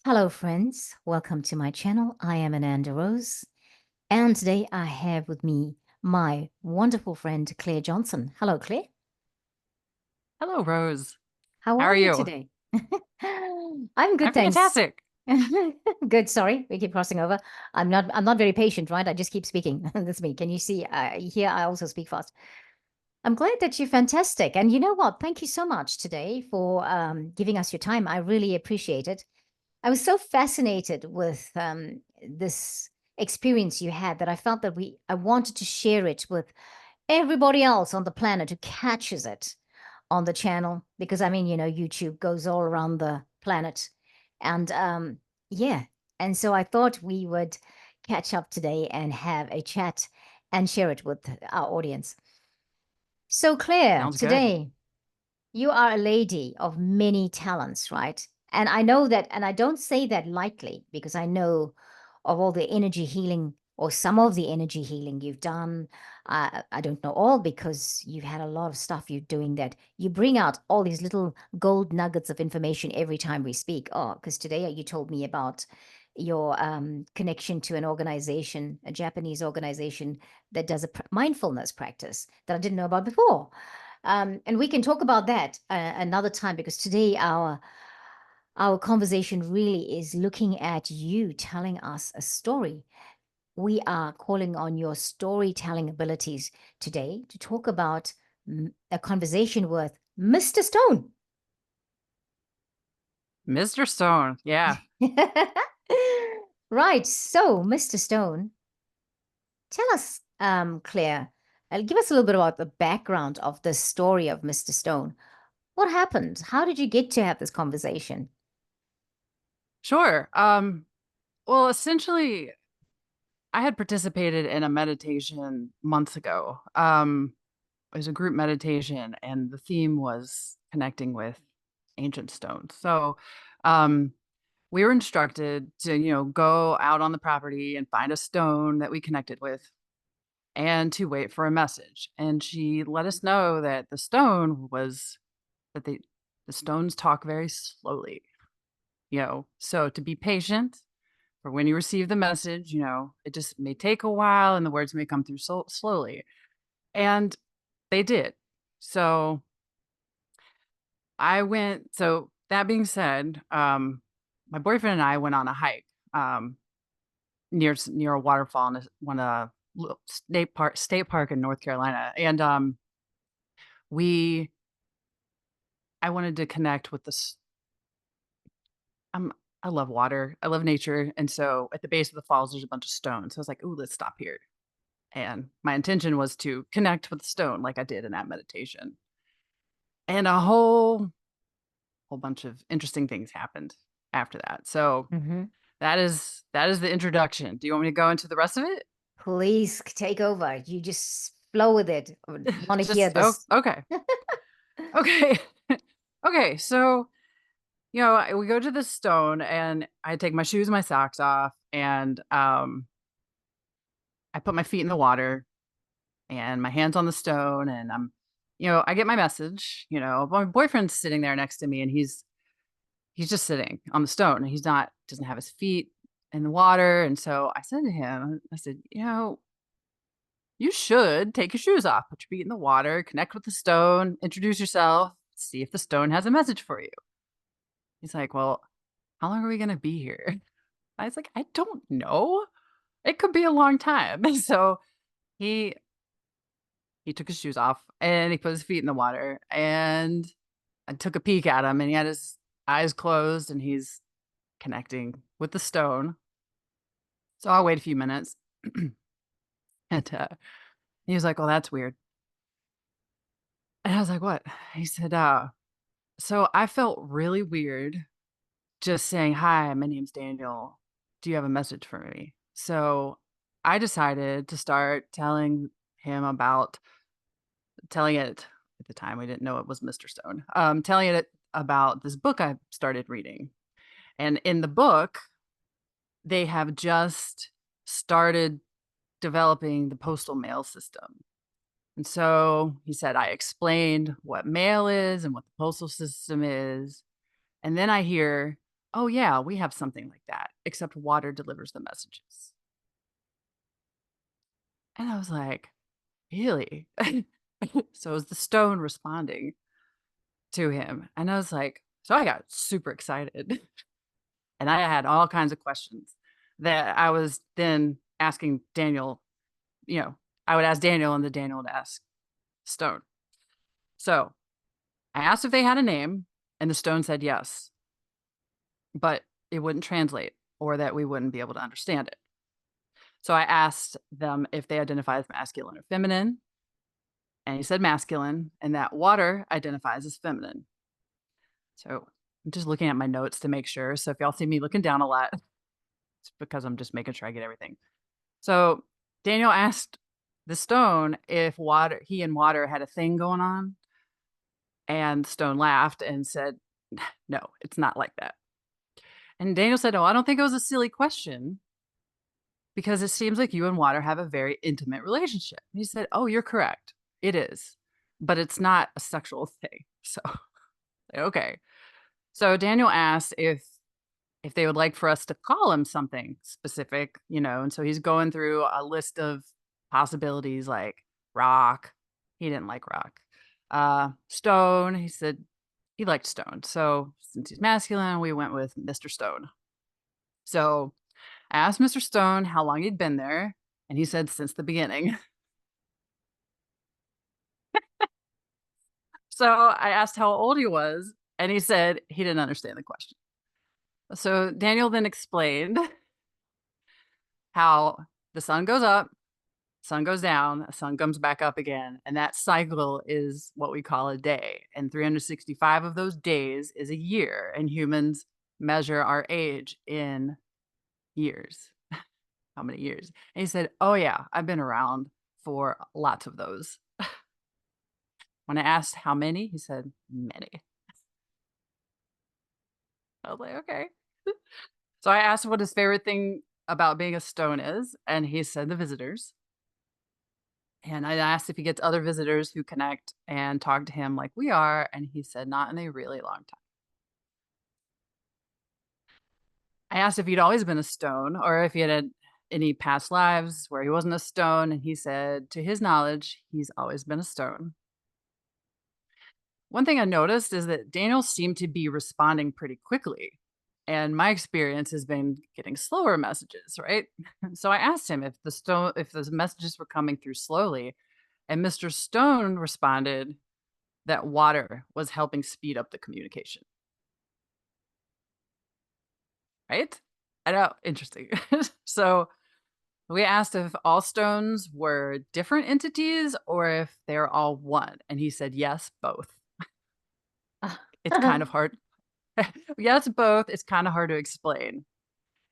Hello, friends. Welcome to my channel. I am Ananda Rose, and today I have with me my wonderful friend Claire Johnson. Hello, Claire. Hello, Rose. How How are are you you? today? I'm good, I'm thanks. fantastic. Good. Sorry, we keep crossing over. I'm not very patient, right? I just keep speaking. That's me. Can you see? Here, I also speak fast. I'm glad that you're fantastic. And you know what? Thank you so much today for giving us your time. I really appreciate it. I was so fascinated with this experience you had that I felt that I wanted to share it with everybody else on the planet who catches it on the channel because I mean, YouTube goes all around the planet, and yeah, and so I thought we would catch up today and have a chat and share it with our audience. So Claire, Sounds good. today you are a lady of many talents, right? And I know that, and I don't say that lightly because I know of all the energy healing or some of the energy healing you've done. I don't know all because you've had a lot of stuff you're doing that you bring out all these little gold nuggets of information every time we speak. Oh, because today you told me about your connection to an organization, a Japanese organization that does a mindfulness practice that I didn't know about before. And we can talk about that another time because today our conversation really is looking at you telling us a story. We are calling on your storytelling abilities today to talk about a conversation with Mr. Stone. Mr. Stone. Yeah. Right. So, Mr. Stone, tell us, Claire, give us a little bit about the background of the story of Mr. Stone. What happened? How did you get to have this conversation? Sure. Well, essentially, I had participated in a meditation months ago. It was a group meditation, and the theme was connecting with ancient stones. So, um, we were instructed to, go out on the property and find a stone that we connected with and to wait for a message. And she let us know that that the stones talk very slowly, so to be patient for when you receive the message, it just may take a while and the words may come through so slowly. And they did. So so that being said, my boyfriend and I went on a hike um, near a waterfall in one little state park in North Carolina. And we I wanted to connect with this. I love water. I love nature. And so at the base of the falls, there's a bunch of stones. So I was like, ooh, let's stop here. And my intention was to connect with the stone like I did in that meditation. And a whole bunch of interesting things happened after that. So Mm-hmm. that is the introduction. Do you want me to go into the rest of it? Please take over. You just flow with it. I want to hear Just oh, this. okay. Okay. Okay. So, we go to the stone and I take my shoes, my socks off, and I put my feet in the water and my hands on the stone and I get my message. My boyfriend's sitting there next to me and he's just sitting on the stone and he's not doesn't have his feet in the water. And so I said to him, I said, you should take your shoes off, put your feet in the water, connect with the stone, introduce yourself, see if the stone has a message for you. He's like, well, how long are we gonna be here? I was like, I don't know. It could be a long time. So he he took his shoes off and he put his feet in the water and I took a peek at him and he had his eyes closed and he's connecting with the stone. So I'll wait a few minutes. And he was like, "Oh, that's weird." And I was like, "What?" He said, so I felt really weird just saying, "Hi, my name's Daniel. Do you have a message for me?" So I decided to start him about telling it at the time. We didn't know it was Mr. Stone. Telling it about this book I started reading. And in the book, they have just started developing the postal mail system. And so he said, I explained what mail is and what the postal system is. And then I hear "Oh, yeah, we have something like that, except water delivers the messages." And I was like, "Really?" So it was the stone responding to him, and I was like so I got super excited, and I had all kinds of questions that I was then asking Daniel, you know, I would ask Daniel and then Daniel would ask Stone. So, I asked if they had a name, and the stone said yes, but it wouldn't translate or that we wouldn't be able to understand it. So I asked them if they identify as masculine or feminine, and he said masculine, and that water identifies as feminine. So I'm just looking at my notes to make sure. So if y'all see me looking down a lot, it's because I'm just making sure I get everything. So Daniel asked the stone if he and water had a thing going on, and the stone laughed and said, "No, it's not like that." And Daniel said, "Oh, I don't think it was a silly question because it seems like you and water have a very intimate relationship." And he said, "Oh, you're correct. It is, but it's not a sexual thing." So, okay. So Daniel asked if they would like for us to call him something specific, and so he's going through a list of possibilities like rock. He didn't like rock. Stone. He said he liked stone. So since he's masculine, we went with Mr. Stone. So I asked Mr. Stone how long he'd been there, and he said since the beginning. So I asked how old he was, and he said he didn't understand the question. So Daniel then explained how the sun goes up, sun goes down, sun comes back up again, and that cycle is what we call a day. And 365 of those days is a year, and humans measure our age in years. How many years? And he said, "Oh yeah, I've been around for lots of those." When I asked how many, he said, "Many." I was like, "Okay." So I asked what his favorite thing about being a stone is, and he said the visitors. And I asked if he gets other visitors who connect and talk to him like we are, and he said not in a really long time. I asked if he'd always been a stone or if he had any past lives where he wasn't a stone, and he said to his knowledge, he's always been a stone. One thing I noticed is that Daniel seemed to be responding pretty quickly. And my experience has been getting slower messages, right? So I asked him if the messages were coming through slowly, and Mr. Stone responded that water was helping speed up the communication, right? I know, interesting. So we asked if all stones were different entities or if they're all one. And he said, yes, both. It's kind of hard. Yes, both. It's kind of hard to explain.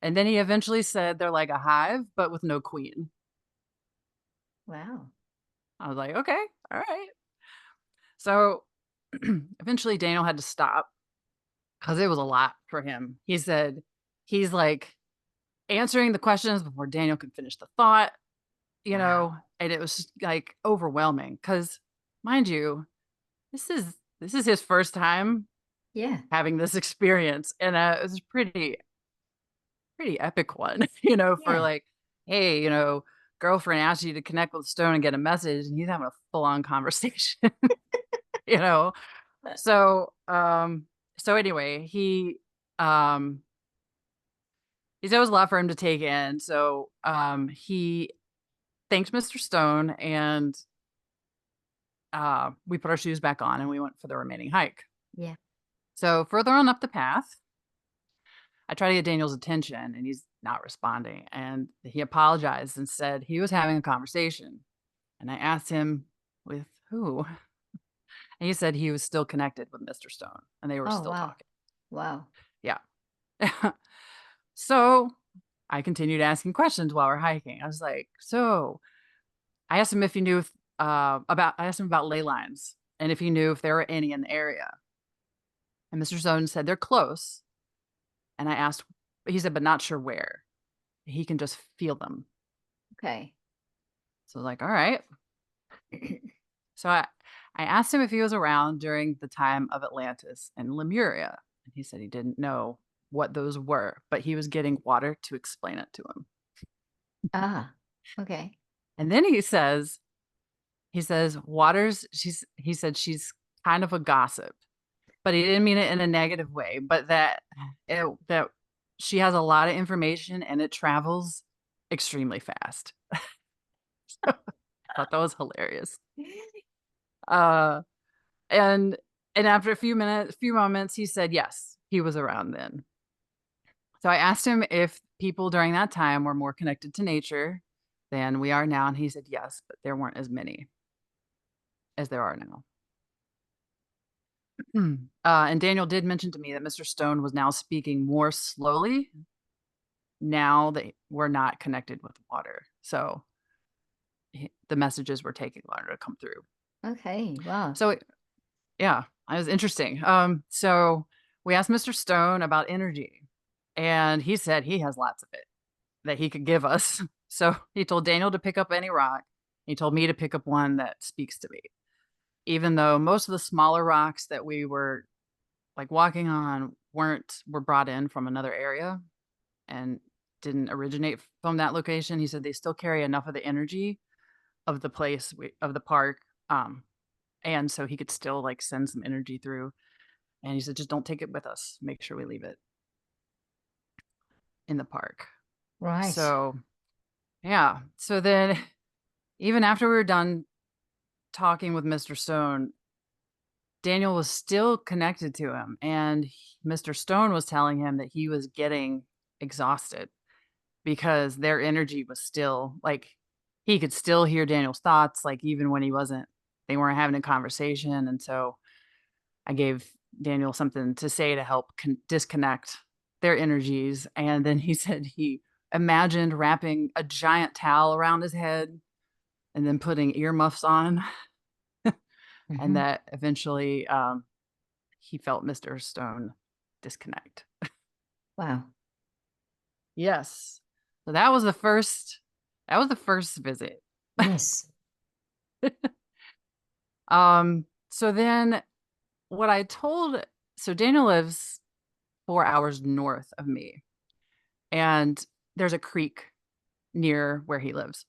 And then he eventually said they're like a hive, but with no queen. Wow. I was like, okay, all right. So eventually Daniel had to stop because it was a lot for him. He said he's like answering the questions before Daniel could finish the thought, Wow. and it was just, like, overwhelming because, mind you, this is this is his first time Yeah. having this experience, and, it was a pretty epic one, for, Yeah. like, hey, girlfriend asked you to connect with Stone and get a message, and he's having a full-on conversation, you know? So, so anyway, um he said it was a lot for him to take in, so, he thanked Mr. Stone and we put our shoes back on and we went for the remaining hike. Yeah. So further on up the path, I try to get Daniel's attention and he's not responding. And he apologized and said he was having a conversation. And I asked him with who? And he said he was still connected with Mr. Stone and they were Oh, still wow. talking. Wow. Yeah. So I continued asking questions while we're hiking. I was like, so I asked him if he knew I asked him about ley lines and if he knew if there were any in the area. And Mr. Stone said they're close. And I asked he said, "But not sure where. He can just feel them." Okay. So I was like, "All right." So I asked him if he was around during the time of Atlantis and Lemuria, and he said he didn't know. what those were, but he was getting water to explain it to him. Ah, okay. And then he says, he said she's kind of a gossip, but he didn't mean it in a negative way, but that she has a lot of information and it travels extremely fast. I thought that was hilarious. Uh, and after a few moments, he said yes, he was around then. So I asked him if people during that time were more connected to nature than we are now, and he said yes, but there weren't as many as there are now. And Daniel did mention to me that Mr. Stone was now speaking more slowly now that we're not connected with water. So the messages were taking longer to come through. Okay. Wow. So yeah, it was interesting. So we asked Mr. Stone about energy, and he said he has lots of it that he could give us. So he told Daniel to pick up any rock. He told me to pick up one that speaks to me. Even though most of the smaller rocks that we were like walking on were brought in from another area and didn't originate from that location, he said they still carry enough of the energy of the of the park. And so he could still like send some energy through. And he said, just don't take it with us. Make sure we leave it in the park. Right. So yeah. So then even after we were done talking with Mr. Stone, Daniel was still connected to him. And Mr. Stone was telling him that he was getting exhausted because their energy was still like he could still hear Daniel's thoughts, like even when they weren't having a conversation. And so I gave Daniel something to say to help disconnect their energies. And then he said he imagined wrapping a giant towel around his head and then putting earmuffs on. And Hmm. that eventually he felt Mr. Stone disconnect. Wow. Yes. So that was the first visit. Yes. So then what I told so Daniel lives 4 hours north of me, and there's a creek near where he lives.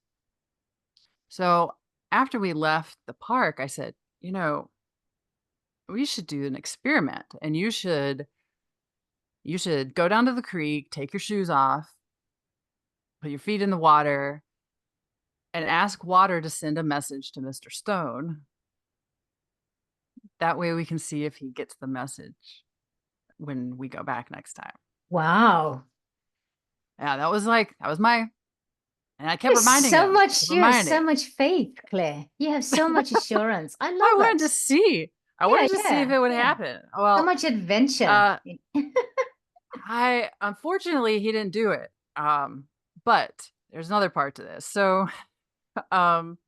So after we left the park, I said, we should do an experiment, and you should go down to the creek, take your shoes off, put your feet in the water, and ask water to send a message to Mr. Stone. That way we can see if he gets the message when we go back next time. Wow. Yeah, that was my and I kept reminding him, kept You have so reminding. much faith, Claire. You have so much assurance. I I love wanted it. to see. I Yeah, wanted to see if yeah, it would yeah. happen. So Well, much adventure. uh I unfortunately he didn't do it. But there's another part to this. Um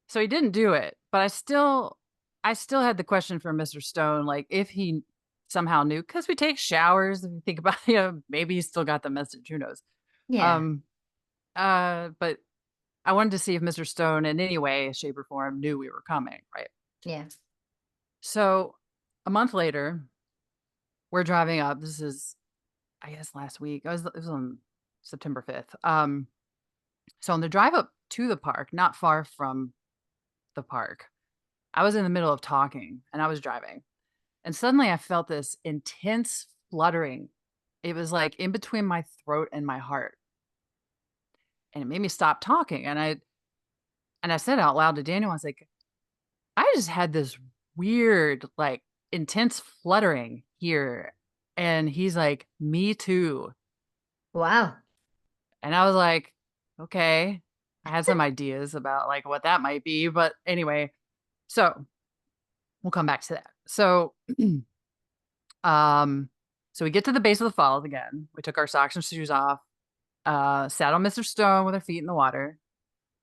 so he didn't do it, but I still had the question for Mr. Stone, like if he somehow knew, because we take showers and think about, maybe he still got the message. Who knows? Yeah, Um, but I wanted to see if Mr. Stone in any way, shape, or form knew we were coming, right? yeah. So a month later, we're driving up. This is, I guess, last week. It was on September 5th. So on the drive up to the park, not far from the park, I was in the middle of talking and I was driving. And suddenly I felt this intense fluttering. It was like in between my throat and my heart. And it made me stop talking. And I said out loud to Daniel, I was like, I just had this weird, like intense fluttering here. And he's like, me too. Wow. And I was like, okay. I had some ideas about like what that might be. But anyway, so we'll come back to that. Um, so we get to the base of the falls again. We took our socks and shoes off, sat on Mr. Stone with our feet in the water.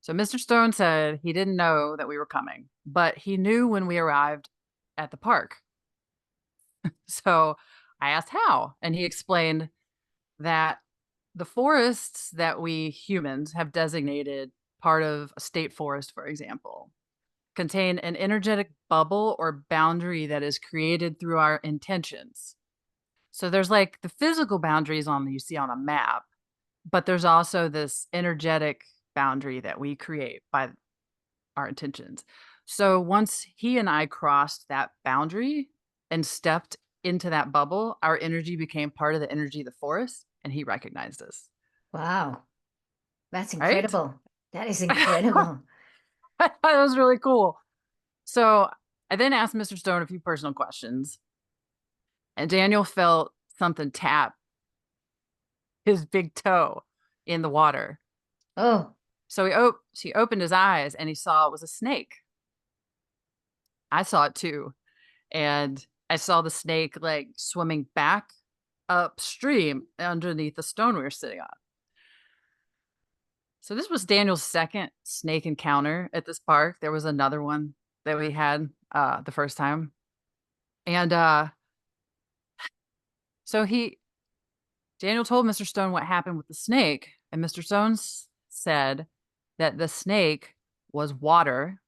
So Mr. Stone said he didn't know that we were coming, but he knew when we arrived at the park. So I asked how, and he explained that the forests that we humans have designated part of a state forest, for example, contain an energetic bubble or boundary that is created through our intentions. So there's like the physical boundaries on you see on a map, but there's also this energetic boundary that we create by our intentions. So once he and I crossed that boundary and stepped into that bubble, our energy became part of the energy of the forest and he recognized us. Wow. That's Right? incredible. That is That incredible. was really cool. So I then asked Mr. Stone a few personal questions, and Daniel felt something tap his big toe in the water. Oh, So he opened his eyes and he saw it was a snake. I saw it too. And I saw the snake like swimming back upstream underneath the stone we were sitting on. So this was Daniel's second snake encounter at this park. There was another one that we had the first time. And so he Daniel told Mr. Stone what happened with the snake, and Mr. Stone said that the snake was water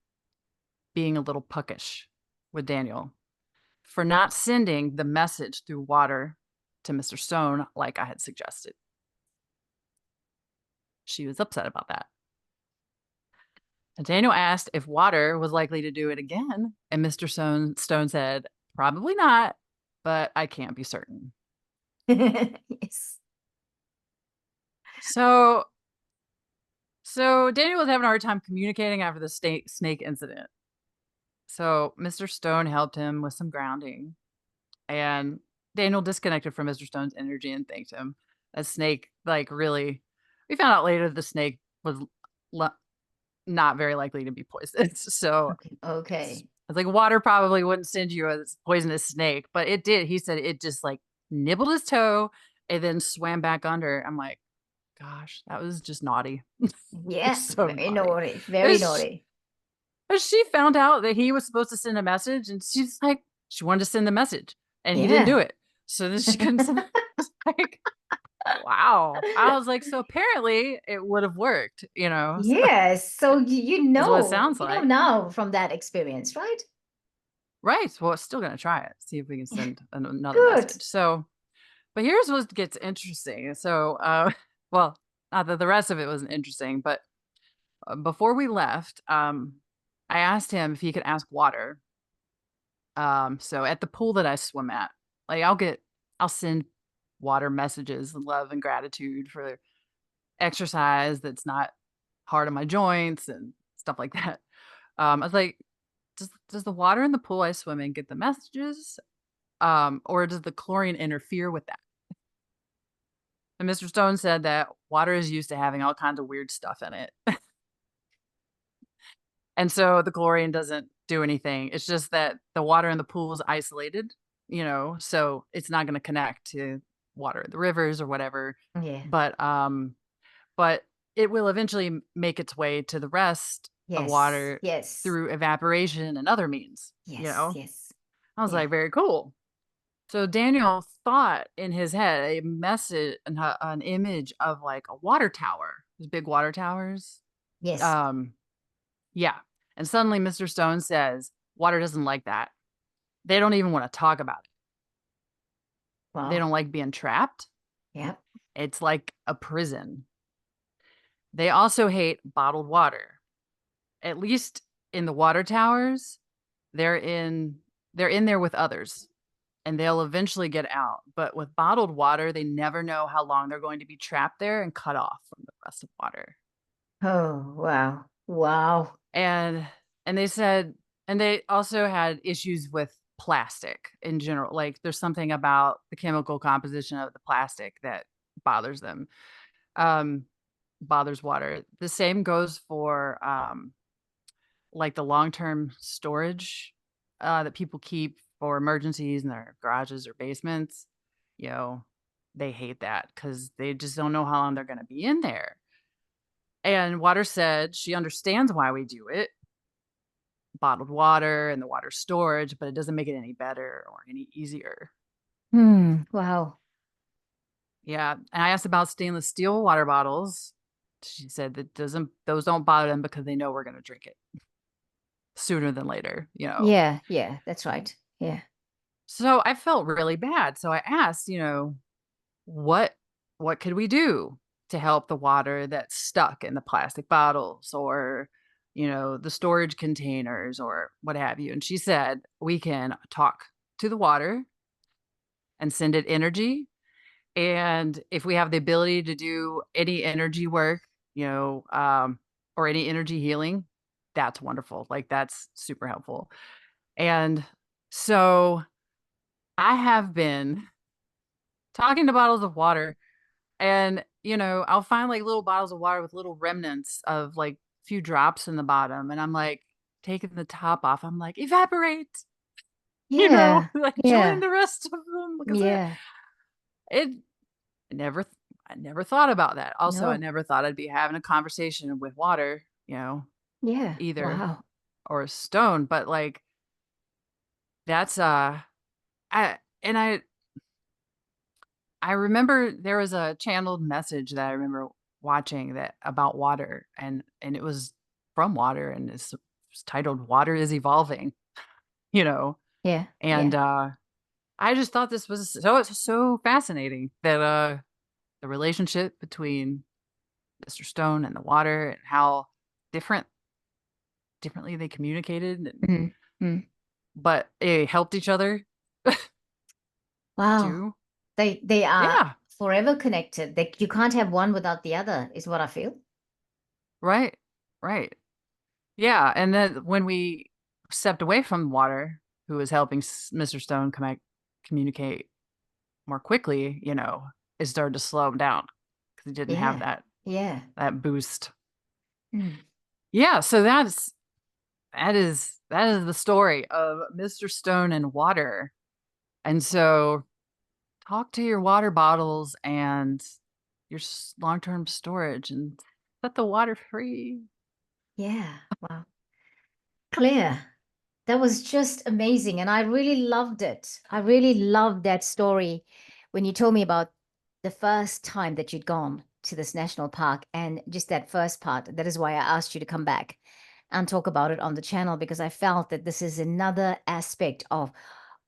being a little puckish with Daniel for not sending the message through water to Mr. Stone like I had suggested. She was upset about that. And Daniel asked if water was likely to do it again, and Mr. Stone said, probably not, but I can't be certain. yes. So Daniel was having a hard time communicating after the snake incident. So Mr. Stone helped him with some grounding, and Daniel disconnected from Mr. Stone's energy and thanked him. A snake, like, really, we found out later the snake was l- not very likely to be poisonous. So Okay. Okay. it's like water probably wouldn't send you a poisonous snake, but it did. He said it just like nibbled his toe and then swam back under. I'm like, gosh, that was just naughty. Yeah. Just so Very naughty. naughty. Very It's naughty. But she found out that he was supposed to send a message, and she's like, she wanted to send the message, and he didn't do Yeah. it. So then she couldn't send. It's like, wow. I was like, so apparently it would have worked, So Yes. So is what it sounds you know like. now from that experience, right? Right. Well, it's still gonna try it. See if we can send another Good. message. So, but here's what gets interesting. So, well, not that the rest of it wasn't interesting, but before we left, I asked him if he could ask water. So at the pool that I swim at, like I'll send water messages and love and gratitude for exercise that's not hard on my joints and stuff like that. I was like, does the water in the pool I swim in get the messages? Or does the chlorine interfere with that? And Mr. Stone said that water is used to having all kinds of weird stuff in it. And so the chlorine doesn't do anything. It's just that the water in the pool is isolated, so it's not gonna connect to water in the rivers or whatever. Yeah. But, but it will eventually make its way to the rest of Yes. water Yes. through evaporation and other means, you Yes. know? Yes. I was Yeah. like, "Very cool." So Daniel thought in his head a message an image of, like, a water tower, these big water towers. Yes. Um Yeah. And suddenly Mr. Stone says, water doesn't like that. They don't even want to talk about it. They Wow. don't like being trapped. Yeah. It's like a prison. They also hate bottled water. At least in the water towers, they're in they're in there with others and they'll eventually get out. But with bottled water, they never know how long they're going to be trapped there and cut off from the rest of water. Oh, wow. Wow. And they said and they also had issues with plastic in general. Like, there's something about the chemical composition of the plastic that bothers them, um, bothers water. The same goes for, like, the long-term storage, that people keep for emergencies in their garages or basements. You know, they hate that because they just don't know how long they're gonna be in there. And Water said she understands why we do it, bottled water and the water storage, but it doesn't make it any better or any easier. Hmm. Wow. Yeah, and I asked about stainless steel water bottles. She said that doesn't those don't bother them because they know we're gonna drink it sooner than later. Yeah. Yeah. That's right. Yeah. So I felt really bad. So I asked, what what could we do to help the water that's stuck in the plastic bottles or the storage containers or what have you? And she said we can talk to the water and send it energy. And if we have the ability to do any energy work, you know, um, or any energy healing, that's wonderful. Like that's super helpful. And so I have been talking to bottles of water and, I'll find like little bottles of water with little remnants of like few drops in the bottom. And I'm like taking the top off. I'm like, evaporate, Yeah. like join Yeah. the rest of them because Yeah. it never, I never thought about that. Also, I No. never thought I'd be having a conversation with water, Yeah. either Wow. or a stone. But like, that's, and I remember there was a channeled message that I remember watching that about water and it was from water and it's titled Water is Evolving, you know. Yeah. And Yeah. I just thought this was so fascinating that the relationship between Mr. Stone and the water and how different differently they communicated Mm. Mm. but they helped each other Wow. too. They are Yeah, forever connected. You can't have one without the other, is what I feel. right. Right. Yeah, and then when we stepped away from water, who was helping Mr. Stone communicate more quickly, it started to slow him down because he didn't have Yeah. that Yeah. that boost. Mm. Yeah, so that is the story of Mr. Stone and water. And so talk to your water bottles and your long-term storage and set the water free. Yeah. Wow. Clear. That was just amazing. And I really loved it. I really loved that story when you told me about the first time that you'd gone to this national park and just that first part. That is why I asked you to come back and talk about it on the channel because I felt that this is another aspect of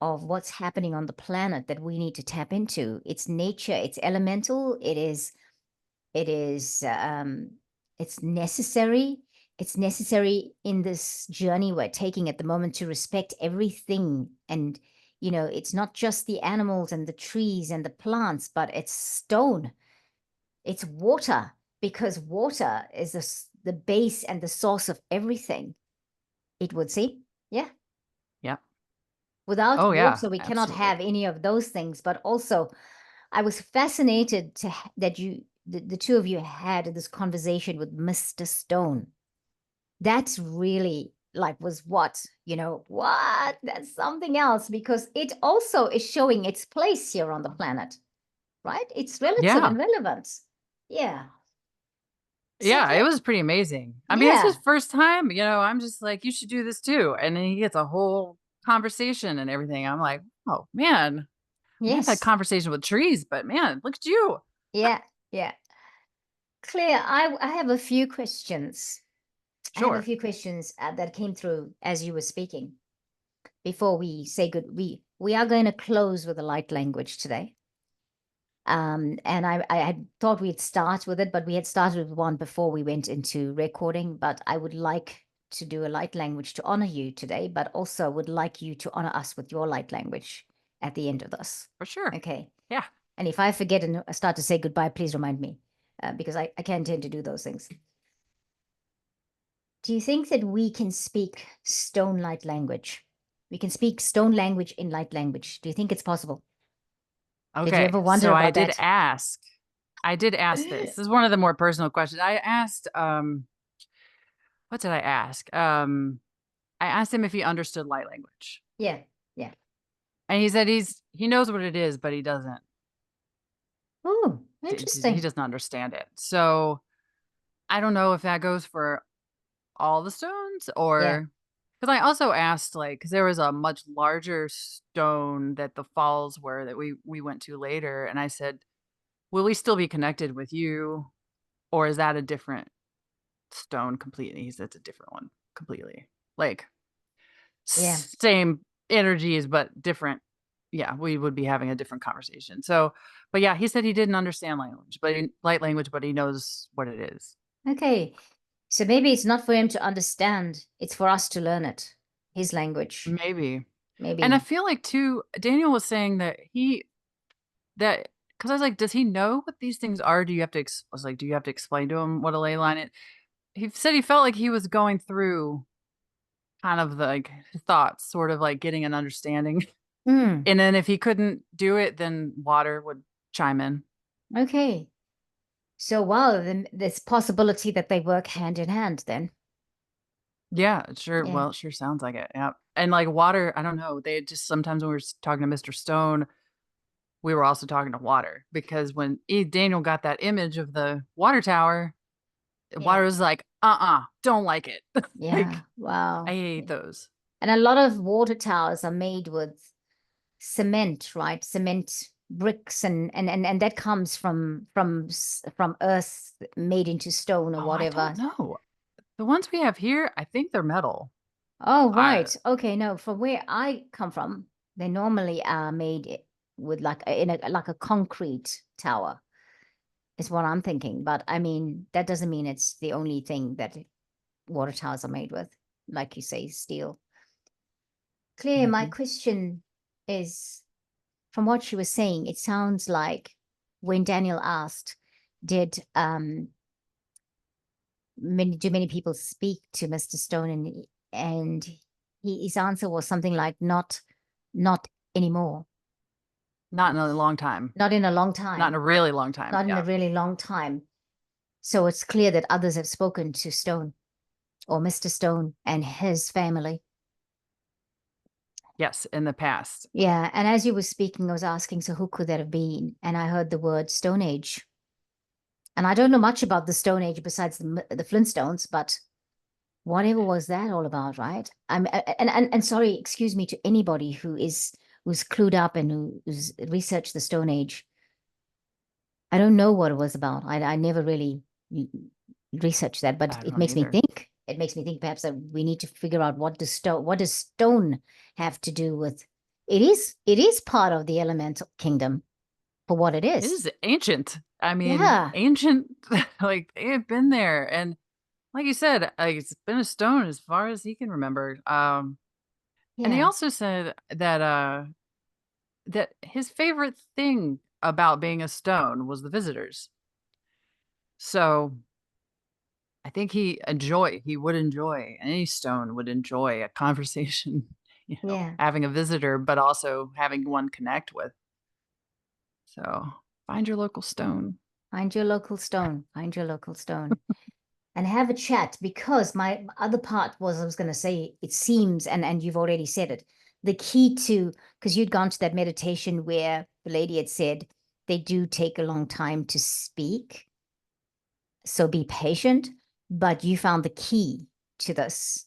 what's happening on the planet that we need to tap into. It's nature, it's elemental, it is it's necessary. It's necessary in this journey we're taking at the moment to respect everything. And it's not just the animals and the trees and the plants, but it's stone, it's water, because water is the base and the source of everything, it would seem. Yeah. Yeah. Without Oh yeah, water we cannot absolutely. have any of those things. But also I was fascinated that the two of you had this conversation with Mr. Stone. That's really like was what? That's something else because it also is showing its place here on the planet, right? It's relative Yeah. and relevant. Yeah. So Yeah, it Claire, was pretty amazing. I mean, it's his yeah, first time, I'm just like, "You should do this too," and then he gets a whole conversation and everything. I'm like, "Oh, man. I have had yes, conversation with trees, but man, look at you." yeah, yeah. Claire, I have a few questions. I have a Sure. few questions that came through as you were speaking. Before we say good, we are going to close with a light language today. And I had thought we'd start with it, but we had started with one before we went into recording. But I would like to do a light language to honor you today, but also would like you to honor us with your light language at the end of this. For sure. Okay. Yeah. And if I forget and start to say goodbye, please remind me because I can tend to do those things. Do you think that we can speak stone light language? We can speak stone language in light language. Do you think it's possible? Did you Okay. ever wonder So I about did that? ask. I did ask this. This is one of the more personal questions. I asked, what did I ask? I asked him if he understood light language. Yeah, yeah. And he said he knows what it is, but Oh, he interesting. doesn't understand it. So I don't know if that goes for all the stones Yeah, or because I also asked like because there was a much larger stone that the falls were that we went to later, and I said, "Will we still be connected with you, or is that a different stone completely?" He said it's a different one completely, like yeah, same energies but different. yeah, we would be having a different conversation. So, but yeah, he said he didn't understand language, but light language, but he knows what it is. Okay. So maybe it's not for him to understand, it's for us to learn it, his language. Maybe. And I Maybe. feel like too, Daniel was saying that because I was like, does he know what these things are? Do you have to, I was like, do you have to explain to him what a ley line is? He said he felt like he was going through kind of the, like, his thoughts, sort of like getting an understanding. Hmm. And then if he couldn't do it, then water would chime in. Okay. So wow, then there's possibility that they work hand in hand then. Yeah, it sure. Yeah. Well, it sure sounds like it. Yeah. And like water, I don't know. They just sometimes when we were talking to Mr. Stone, we were also talking to water because when Daniel got that image of the water tower, water Yeah. was like, don't like it. Yeah. Like, I Wow. hate those. And a lot of water towers are made with cement, right? Cement bricks and that comes from earth made into stone or Oh, I whatever. don't know. The ones we have here, I think they're metal. Oh, I right. Okay, no, from where I come from, they normally are made with like in a like a concrete tower, is what I'm thinking. But I mean, that doesn't mean it's the only thing that water towers are made with, like you say, steel. Claire, my Mhm. question is, from what she was saying, it sounds like when Daniel asked, did many people speak to Mr. Stone and his answer was something like not anymore. Not in a long time. Not in a long Not in a time. really long time. Not in a Yeah. really long time. So it's clear that others have spoken to Stone or Mr. Stone and his family. Yes, in the past. Yeah, and as you were speaking, I was asking, so who could that have been? And I heard the word Stone Age. And I don't know much about the Stone Age besides the Flintstones, but whatever was that all about, right? I'm and sorry, excuse me to anybody who's clued up and who's researched the Stone Age. I don't know what it was about. I never really researched that, but I it don't makes me either. think. It makes me think perhaps that we need to figure out what does stone have to do with it is part of the elemental kingdom for what it It is. is ancient. I mean, Yeah. ancient, like they have been there. And like you said, like it's been a stone as far as he can remember. And he Yeah. also said that his favorite thing about being a stone was the visitors. So I think he would enjoy, any stone would enjoy a conversation, Yeah. having a visitor, but also having one connect with. So find your local stone. Find your local stone. Find your local stone. And have a chat because my other part was I was going to say it seems and you've already said it the key to because you'd gone to that meditation where the lady had said they do take a long time to speak, so be patient, but you found the key to this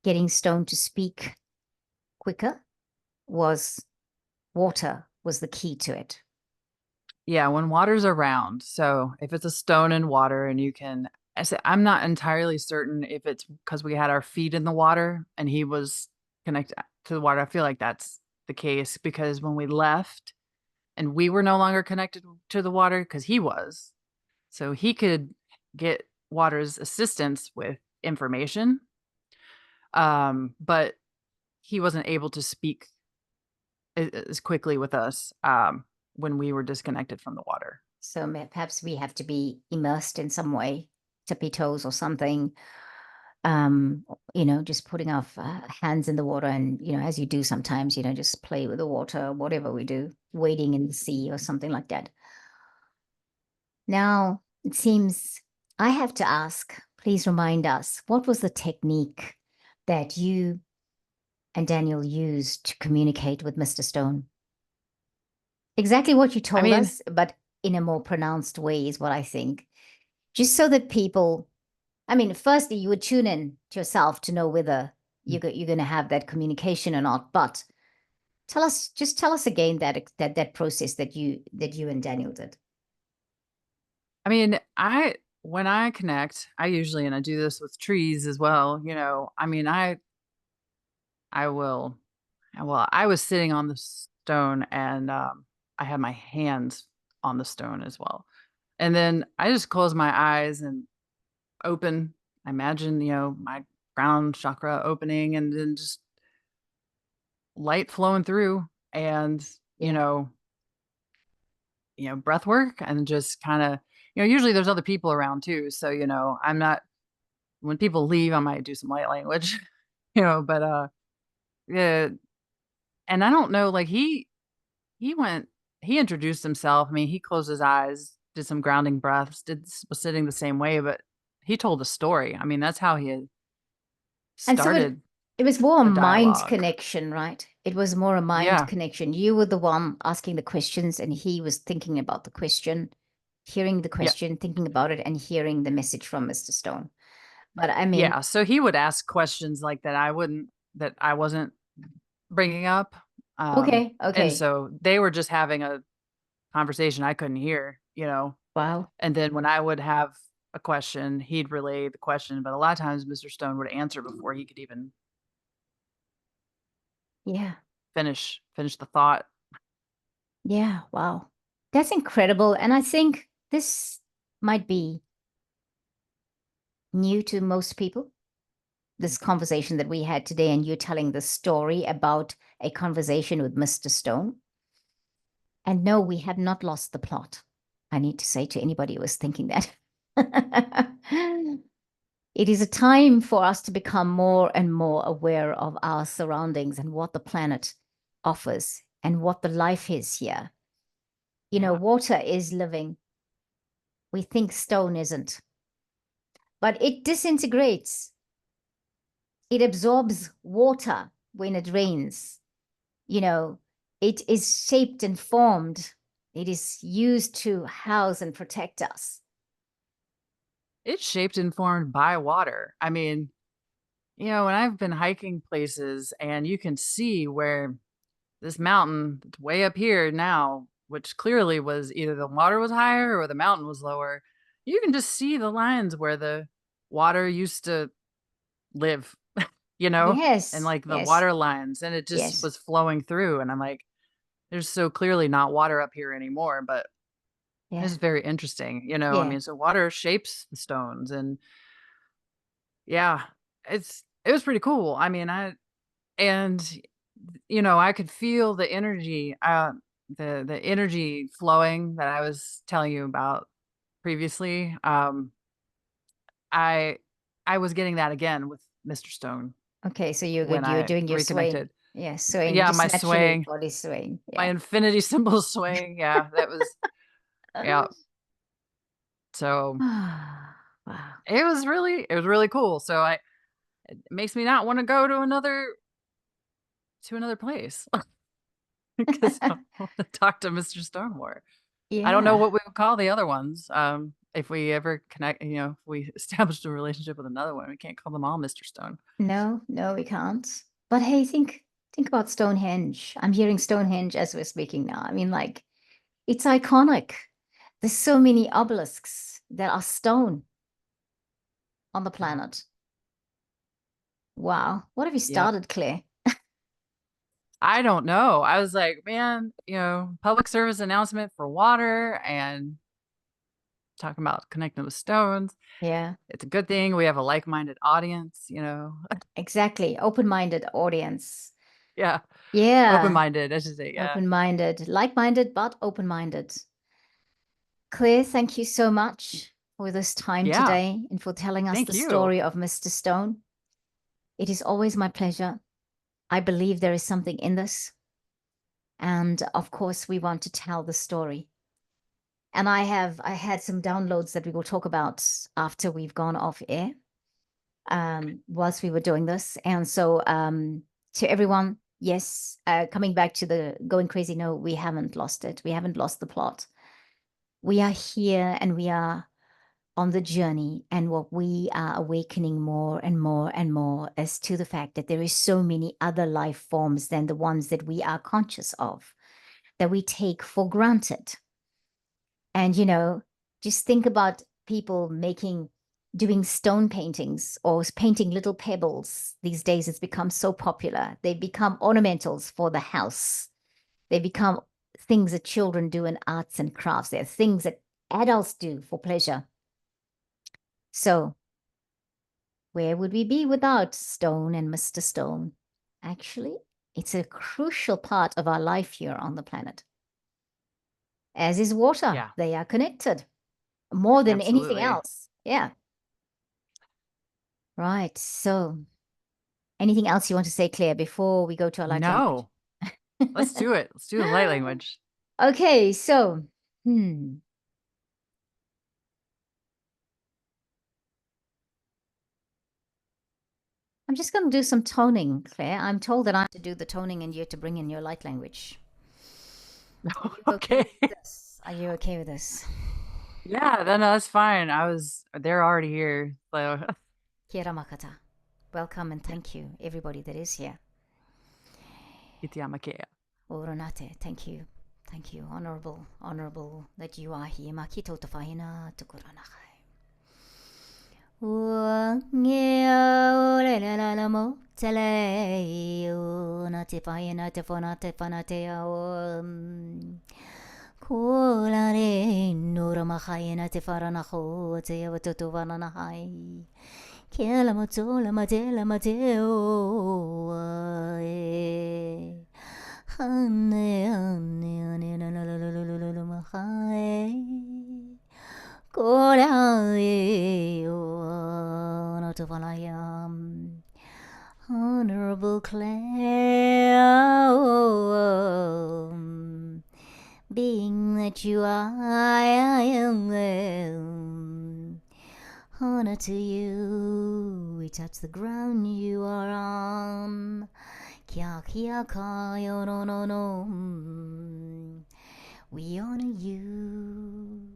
getting stone to speak quicker was water was the key to it. Yeah, when water's around. So if it's a stone in water and I'm not entirely certain if it's because we had our feet in the water and he was connected to the water. I feel like that's the case because when we left and we were no longer connected to the water because he was, so he could get water's assistance with information. But he wasn't able to speak as quickly with us when we were disconnected from the water. So perhaps we have to be immersed in some way, tippy toes or something, um just putting our hands in the water and as you do sometimes just play with the water, whatever we do, wading in the sea or something like that. Now it seems I have to ask, please remind us, what was the technique that you and Daniel used to communicate with Mr. Stone? Exactly what you I told mean, us, but in a more pronounced way is what I think, just so that people, I mean, firstly, you would tune in to yourself to know whether you're going to have that communication or not. But tell us again that process that you and Daniel did. I mean, when I connect, I usually and I do this with trees as well, I mean, I will well, I was sitting on the stone, and I had my hands on the stone as well. And then I just closed my eyes and open. I imagine, my crown chakra opening and then just light flowing through and, you Yeah. know, breath work and just kind of, usually there's other people around too. So, I'm not, when people leave, I might do some light language, but, yeah. And I don't know, like he went, he introduced himself. I mean, he closed his eyes, did some grounding breaths, was sitting the same way, but he told a story. I mean, that's how he had And so it started it was more a the mind dialogue. connection, right? It was more a mind Yeah. connection. You were the one asking the questions, and he was thinking about the question, hearing the Yeah. question, thinking about it, and hearing the message from Mr. Stone. But I mean, Yeah. So he would ask questions like that I wasn't bringing up. okay, And okay. so they were just having a conversation I couldn't hear. Wow. And then when I would have a question, he'd relay the question. But a lot of times Mr. Stone would answer before he could even Yeah. finish the thought. Yeah. Wow. That's incredible. And I think this might be new to most people, this conversation that we had today, and you telling the story about a conversation with Mr. Stone. And no, we have not lost the plot. I need to say to anybody who was thinking that. It is a time for us to become more and more aware of our surroundings and what the planet offers and what the life is here. Yeah. Water is living. We think stone isn't, but it disintegrates. It absorbs water when it rains. You know, it is shaped and formed. It is used to house and protect us. It's shaped and formed by water. I mean, when I've been hiking places and you can see where this mountain that's way up here now, which clearly was either the water was higher or the mountain was lower, you can just see the lines where the water used to live, you know, and Yes, like the yes, water lines, and it just yes. was flowing through. And I'm like, there's so clearly not water up here anymore, but it's Yeah, very interesting. I yeah. mean, so water shapes the stones, and yeah, it was pretty cool. I mean, and I could feel the energy, the energy flowing that I was telling you about previously. I I was getting that again with Mr. Stone Okay, so you're when good. You're I doing your swaying. reconnected. Yeah, swaying. Yeah, Just my naturally swaying, body swaying. my Yeah. infinity symbol swaying. Yeah, that was yeah. So Wow. it was really cool. So it makes me not want to go to another place because I want to talk to Mr. Stone more. I don't know Yeah. what we would call the other ones. If we ever connect, if we established a relationship with another one, we can't call them all Mr. Stone. No, no, we can't. But hey, think about Stonehenge. I'm hearing Stonehenge as we're speaking now. I mean, like, it's iconic. There's so many obelisks that are stone on the Yeah. planet. Wow. What have you Yep. started, Claire? I don't know. I was like, man, public service announcement for water and talking about connecting with stones. Yeah, It's a good thing we have a like-minded audience. exactly. Open-minded audience. Yeah. Yeah, Open-minded, I should say. Yeah. open-minded, like-minded, but open-minded. Claire, thank you so much for this time Yeah. today and for telling us the Thank you. story of Mr. Stone. It is always my pleasure. I believe there is something in this. And of course, we want to tell the story. And I had some downloads that we will talk about after we've gone off air, whilst we were doing this. And so to everyone, yes, coming back to the going crazy, no, we haven't lost it. We haven't lost the plot. We are here and we are on the journey, and what we are awakening more and more and more is to the fact that there is so many other life forms than the ones that we are conscious of, that we take for granted. And just think about people doing stone paintings or painting little pebbles. These days it's become so popular. They become ornamentals for the house. They become things that children do in arts and crafts. They're things that adults do for pleasure. So where would we be without Stone and Mr. Stone? Actually, it's a crucial part of our life here on the planet. As is water. Yeah, They are connected more than anything absolutely. else. Yeah. Right. So anything else you want to say, Claire, before we go to our light language? No, let's do it. Let's do the light language. Okay, so I'm just going to do some toning, Claire. I'm told that I have to do the toning and you have to bring in your light language. Are you okay Okay. with this? Are you okay with this? Yeah, then that's fine. They're already here. So Kia ora makata. Welcome and thank you, everybody that is here. itiamakea. Oronate, thank you. Thank you. Honorable that you are here. Makito te whaina tukuranaka. Mo tele na te whaina te whana o kola re nora mahaina te wharana ho te awa tutu wanana hai. Kia la ma te o e. Hane na la la la la la la la mahai. Kora e o na te whanayam. Honorable Claire, being that you are, I am. Honor to you, we touch the ground you are on. Kia ka yo no. We honor you.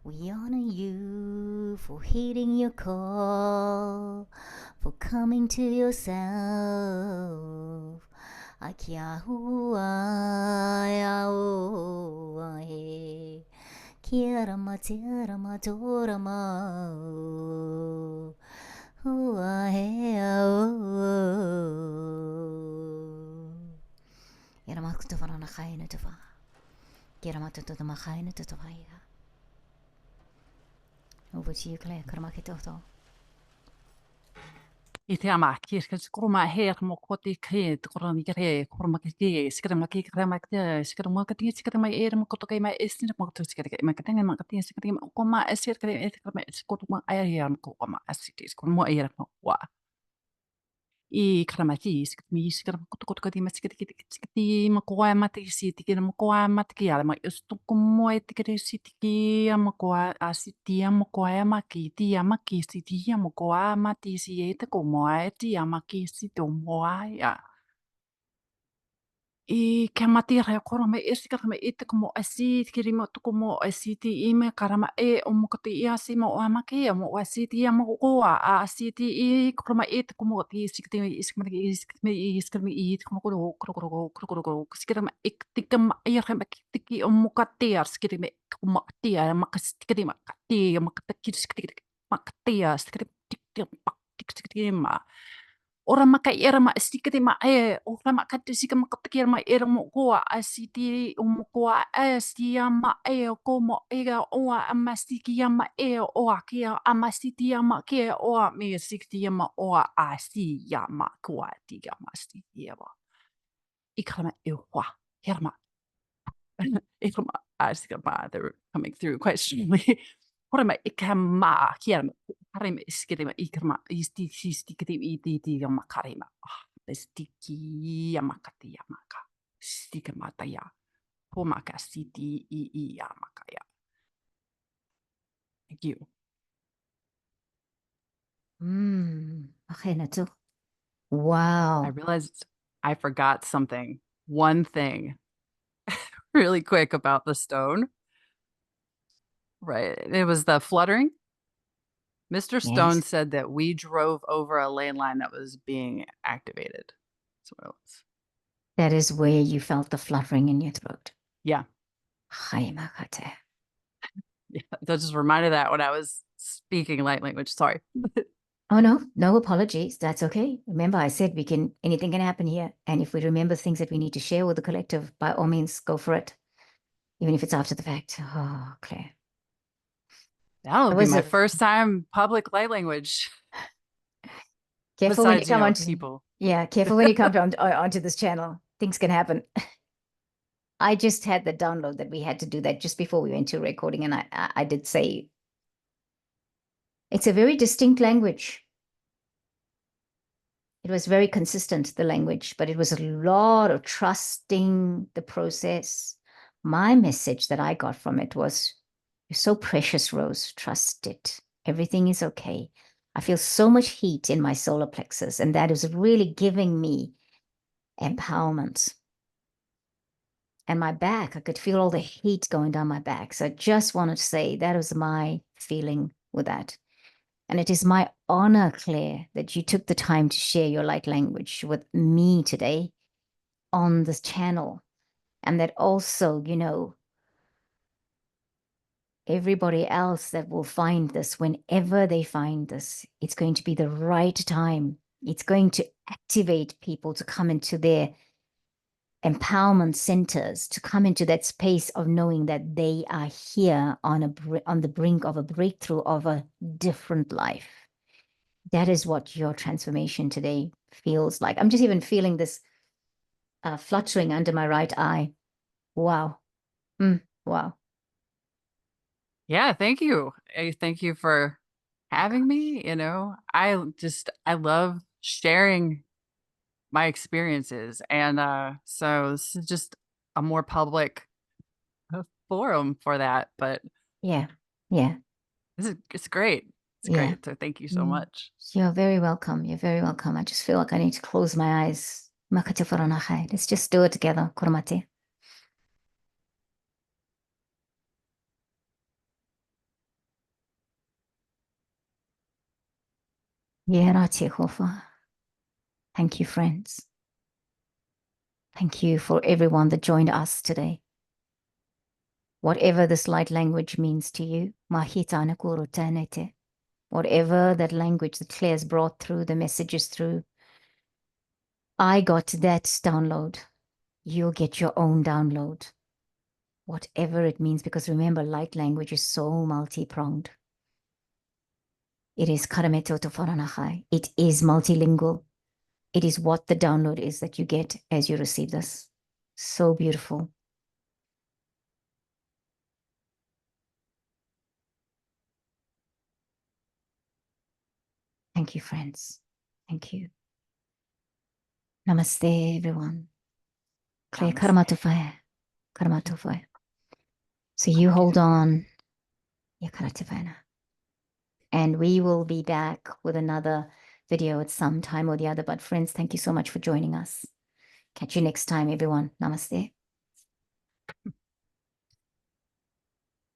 We honor you for heeding your call, for coming to yourself. Akia hua ya o he. Kia rama te rama tō rama o. Hua he o. Ia rama kutu whanana kai na te wha. Kia rama tutu te makai na te te whaia. Over to you, Claire. Karamaki toto. I te ama, ki e koroma he mo ko te kre, te koroma ki re, koroma ki te, sikara ma ki kare ma te, sikara mo ka te, sikara mai e mo ko to kai mai e sina mo to sikara kai ma ka tenga ma ka te, sikara ma ko ma e sikara e te kare ma e ko to ma ai ia mo ko ma e sikara ko mo e mo wa. I karamati, sikami, sikara ko to ka te ma sikara ki ma ko ai ma te si te ki ma ko ai ma te ki ala ma e sto ko mo e te kare si te ki ma ko a si ti ma ko ai ma ki ti ma ki si ti ma ko ai ma ti si e te ko mo ai ti ma ki si to mo ai a. I kia mati rea koro me e sika me e te komo asi te kiri mo tuko mo asi te i me karama e o mo ka te i asi mo o amake mo o asi te i mo o a asi te i koro ma e te komo te i sika te i sika me i sika me i sika me i te komo koro sika me e te ka ma e rea me te ki o mo ka te ar sika me komo te ar ma ka sika te ma ka te ma ka te ki sika te ma ka te ar sika te ma ora maka era ma sika te ma e ora maka te sika ma te kera ma era mo koa a si te o mo koa a si a ma e o ko mo e ga o a ma siki a ma e o a ki a ma si te a ma ke o a me siki te a ma o a si a ma koa ti a ma si te a wa I kana e wa hera ma e kama a sika ma they're coming through quite strongly ora ma e ka ma ki a Kare me iskere ma ikrama isti sisti kete iti ti ma kare ma stiki ya makati ya maka stika mata ya po maka siti I ya maka ya thank you Okay na to. I Wow. realized I forgot something one thing really quick about the stone right it was the fluttering Mr. Stone Yes. said that we drove over a lane line that was being activated that's what it was That is where you felt the fluttering in your throat. yeah Hai makate. yeah that just reminded that when I was speaking light language sorry Oh no, no apologies. That's okay. Remember, I said anything can happen here. And if we remember things that we need to share with the collective, by all means, go for it. Even if it's after the fact. Oh, Claire. That'll It be was my a first time public light language careful when you besides, come onto, people. yeah, careful when you come onto this channel. Things can happen. I just had the download that we had to do that just before we went to recording. And I did say it's a very distinct language. It was very consistent, the language, but it was a lot of trusting the process. My message that I got from it was, you're so precious, Rose. Trust it. Everything is okay. I feel so much heat in my solar plexus, and that is really giving me empowerment. And my back, I could feel all the heat going down my back. So I just wanted to say that was my feeling with that. And it is my honor, Claire, that you took the time to share your light language with me today on this channel. And that also, everybody else that will find this, whenever they find this, it's going to be the right time. It's going to activate people to come into their empowerment centers, to come into that space of knowing that they are here on the brink of a breakthrough of a different life. That is what your transformation today feels like. I'm just even feeling this fluttering under my right eye. Wow. Wow. Yeah, thank you. Thank you for having me. I love sharing my experiences. And so this is just a more public forum for that. But Yeah. Yeah. it's great. It's Yeah. great. So thank you so Mm. much. You're very welcome. You're very welcome. I just feel like I need to close my eyes. Let's just do it together. Koromate. Yerate hofa. Thank you, friends. Thank you for everyone that joined us today. Whatever this light language means to you, mahita nakuru tenete. Whatever that language that Claire's brought through, the messages through, I got that download. You'll get your own download. Whatever it means, because remember, light language is so multi-pronged. It is karameto to faranahai. It is multilingual. It is what the download is that you get as you receive this. So beautiful. Thank you, friends. Thank you. Namaste, everyone. Claire Namaste. karamatufaya. Karamatufaya. So you hold on. Yakaratufana. And we will be back with another video at some time or the other. But friends, thank you so much for joining us. Catch you next time, everyone. Namaste.